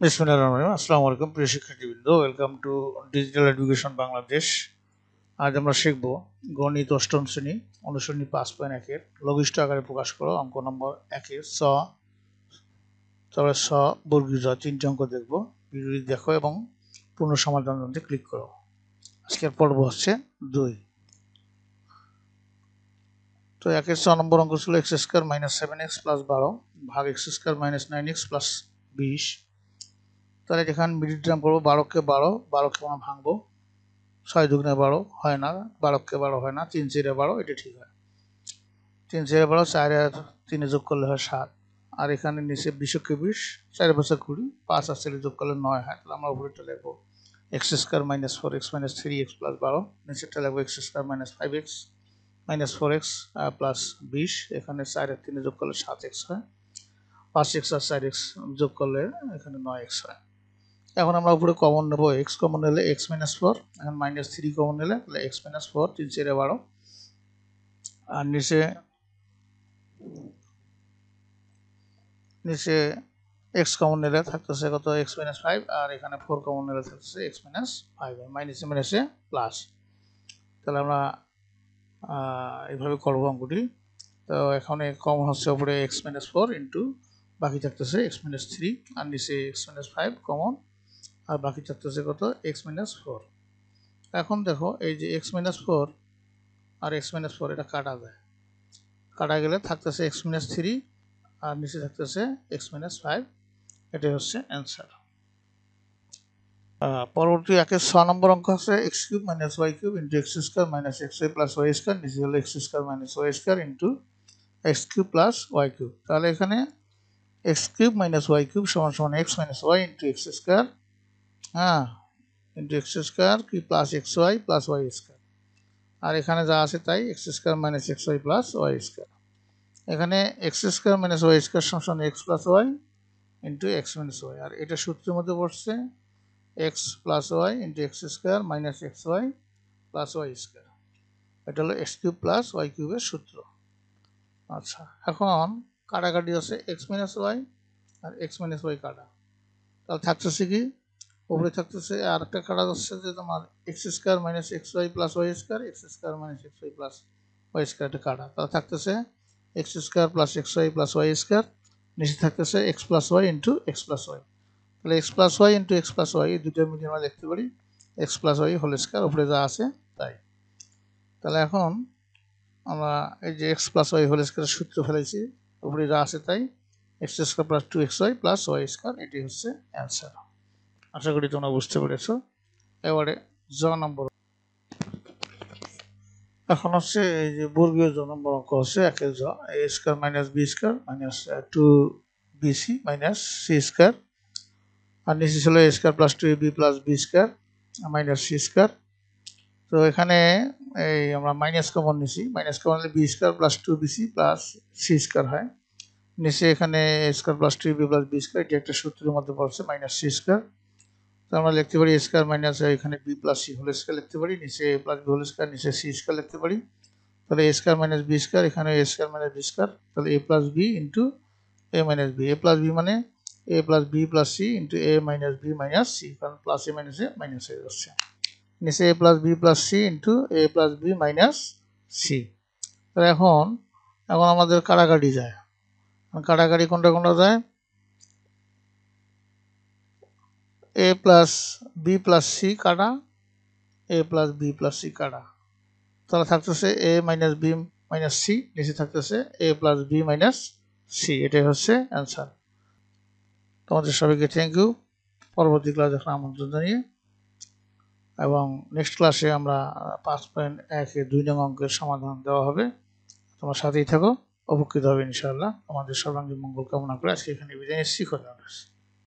বিসমিল্লাহিররহমানিররহিম। আসসালামু আলাইকুম প্রিয় শিক্ষার্থীবৃন্দ, welcome to digital education Bangladesh. আজ আমরা শিখব গণিত অষ্টম শ্রেণী অনুশীলনী 5.1-এর লঘিষ্ঠ আকারে প্রকাশ করো অঙ্ক নম্বর 1-এর তারপরে বর্গীয় জ 3টি অঙ্ক দেখব। ভিডিওটি দেখো এবং পূর্ণ সমাধান জানতে ক্লিক করো। আজকের পর্ব হচ্ছে 2। তো 1-এর 6 নম্বর অঙ্ক ছিল x square minus 7x plus 12 ভাগ x square minus 9x plus 20। তাহলে এখানে মিডিল টার্ম করবো 12কে 12কে আমরা ভাঙবো, 6 দুগুণে 12 হয় না, 12কে 12 হয় না, 3 4 12 এটা ঠিক হয়। 3 4 12, 4 আর 3 যোগ করলে হয় 7, আর এখানে নিচে 20কে 20, 4 5 20, 5 আর 4 যোগ করলে 9 হয়। তাহলে আমরা উপরেটা লিখবো x square minus 4x minus 3x plus 12, নিচেরটা লিখবো x square minus 5x minus 4x plus 20, এখানে 4 আর 3 যোগ করলে 7x হয়, 5x আর 4x যোগ করলে এখানে 9x হয়। এখন আমরা উপরে কমন নেব, x কমন নিলে x মাইনাস 4, এখন মাইনাস 3 কমন নিলে তাহলে x মাইনাস 4, 3 4 12, আর নিচে x কমন নিলে থাকতেছে কত x মাইনাস 5, আর এখানে 4 কমন নিলে থাকতেছে x মাইনাস 5, মাইনাসে মাইনাসে প্লাস। তাহলে আমরা এইভাবে করবো অঙ্কটি। তো এখানে কমন হচ্ছে উপরে x মাইনাস 4 ইন্টু বাকি থাকতেছে x মাইনাস 3, আর নিচে x মাইনাস 5 কমন, আর বাকি থাকতেছে কত x মাইনাস 4। এখন দেখো এই যে x মাইনাস 4 আর x মাইনাস 4 এটা কাটা যায়, কাটা গেলে থাকতেছে x মাইনাস 3 আর নিচে থাকতেছে x মাইনাস 5, এটাই হচ্ছে অ্যান্সার। পরবর্তী 1-এর 6 নম্বর অঙ্ক আছে x cube minus y cube into x square minus xy plus y square, নিচে হলো x square minus y square into x cube plus y cube. তাহলে এখানে x cube minus y cube সমান সমান x minus y into x square, into x square কি plus xy plus y square, আর এখানে যা আছে তাই x square minus xy plus y square. এখানে x square minus y square সমান x plus y into x minus y, আর এটা সূত্রের মধ্যে পড়ছে x plus y into x square minus xy plus y square. এটা হলো x কিউব প্লাস y কিউবের সূত্র। আচ্ছা, এখন কাটাকাটি আছে x মাইনাস y আর x মাইনাস y কাটা, তাহলে থাকতেছে কি উপরে থাকতেছে আর একটা কাটা যাচ্ছে যে তোমার x square minus xy plus y square, x square minus xy plus y square এটা কাটা, তাহলে থাকতেছে x square plus xy plus y square, নিচে থাকতেছে x plus y into x plus y। তাহলে x plus y into x plus y এই দুটো মিলিয়ে আমরা লিখতে পারি x plus y whole square, উপরে যা আছে তাই। তাহলে এখন আমরা এই যে x প্লাস y হোল স্কয়ারের সূত্র ফেলেছি, উপরে যা আছে তাই, x square plus 2xy plus y square, এটি হচ্ছে অ্যান্সার। আশা করি তোমরা বুঝতে পেরেছো। এবারে জ নম্বর, এখন হচ্ছে এই যে বর্গীয় জ নম্বর অঙ্ক হচ্ছে 1-এর জ, a square minus b square minus 2bc minus c square, আর নিচে ছিল a square plus 2ab plus b square minus c square. তো এখানে এই আমরা মাইনাস কমন নিছি, মাইনাস কমন নিলে b square plus 2bc plus c square হয়, নিচে এখানে a square plus 2ab plus b square, এটি একটা সূত্রের মধ্যে পড়ছে মাইনাস c স্কয়ার। তো আমরা লিখতে পারি a স্কয়ার মাইনাস এখানে b plus c whole square লিখতে পারি, নিচে a plus b whole square, নিচে c স্কয়ার লিখতে পারি। তাহলে a square minus b square, এখানে a square minus b square, তাহলে a plus b into a minus b, a plus b মানে a plus b plus c into a minus b minus c, কারণ plus a minus হয়ে যাচ্ছে, নিচে a plus b plus c into a plus b minus c। তাহলে এখন আমাদের কাটাকাটি যায়, কাটাকাটি কোনটা কোনটা যায়, a plus b plus c কাটা, a plus b plus c কাটা, তাহলে থাকতেছে a minus b minus c, নিচে থাকতেছে a plus b minus c, এটাই হচ্ছে অ্যান্সার। তোমাদের সবাইকে থ্যাংক ইউ। পরবর্তী ক্লাস দেখার আমন্ত্রণ জানিয়ে, এবং নেক্সট ক্লাসে আমরা 5.1-এর 2 নং অঙ্কের সমাধান দেওয়া হবে। তোমার সাথেই থাকো, উপকৃত হবে ইনশাআল্লাহ। আমাদের সর্বাঙ্গীন মঙ্গল কামনা করে আজকে এখানে বিদায় নিচ্ছি। খোদা হাফেজ।